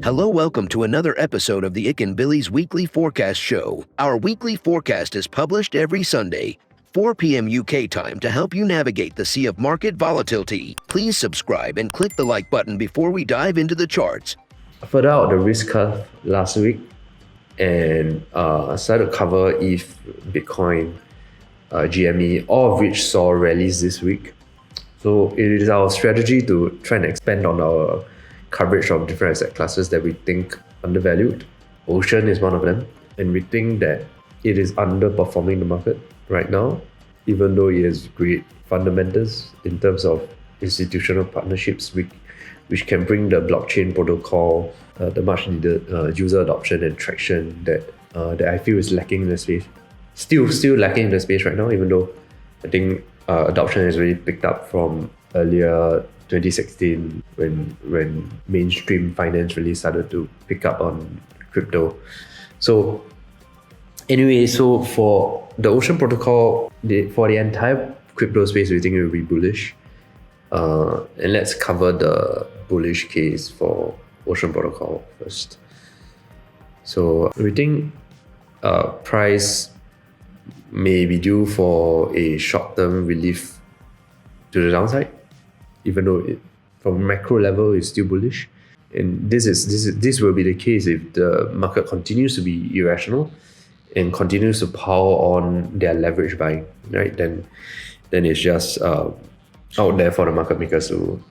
Hello, welcome to another episode of the Ikan Bilis Weekly Forecast Show. Our weekly forecast is published every Sunday, 4 p.m. UK time to help you navigate the sea of market volatility. Please subscribe and click the like button before we dive into the charts. Further out the risk curve last week and started to cover ETH, Bitcoin, GME, all of which saw rallies this week. So it is our strategy to try and expand on our coverage of different asset classes that we think undervalued. Ocean is one of them, and we think that it is underperforming the market right now, even though it has great fundamentals in terms of institutional partnerships which can bring the blockchain protocol, the much needed user adoption and traction that I feel is lacking in the space. Still lacking in the space right now, even though I think adoption has really picked up from earlier 2016 when mainstream finance really started to pick up on crypto. So anyway, so for the Ocean protocol, for the entire crypto space, we think it will be bullish. And let's cover the bullish case for Ocean protocol first. So we think price may be due for a short-term relief to the downside, even though from macro level is still bullish. And this will be the case if the market continues to be irrational and continues to power on their leverage buying, right? Then it's just out there for the market makers to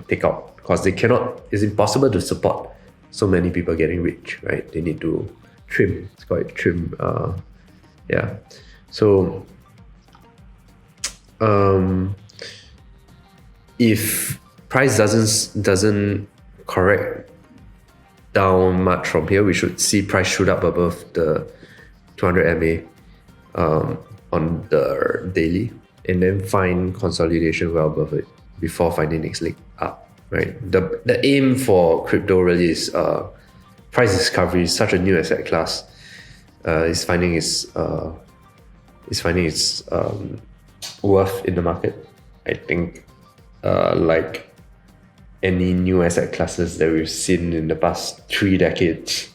take out, because they cannot. It's impossible to support so many people getting rich, right? They need to trim. It's called trim. Yeah. So if price doesn't correct down much from here, we should see price shoot up above the 200 MA on the daily, and then find consolidation well above it before finding next leg up, right? The aim for crypto really is price discovery. Is such a new asset class. Is finding its worth in the market. I think like any new asset classes that we've seen in the past 3 decades,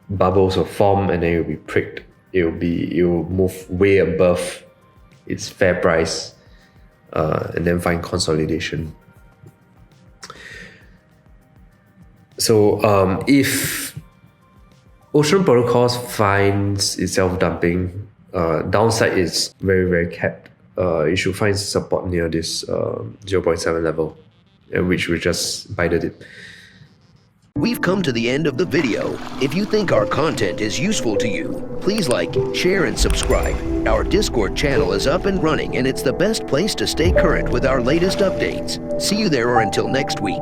bubbles will form and then it will be pricked. It will move way above its fair price, and then find consolidation. So if Ocean protocols finds itself dumping, downside is very, very capped. It should find support near this 0.7 level, which we just buy the dip. We've come to the end of the video. If you think our content is useful to you, please like, share, and subscribe. Our Discord channel is up and running, and it's the best place to stay current with our latest updates. See you there, or until next week.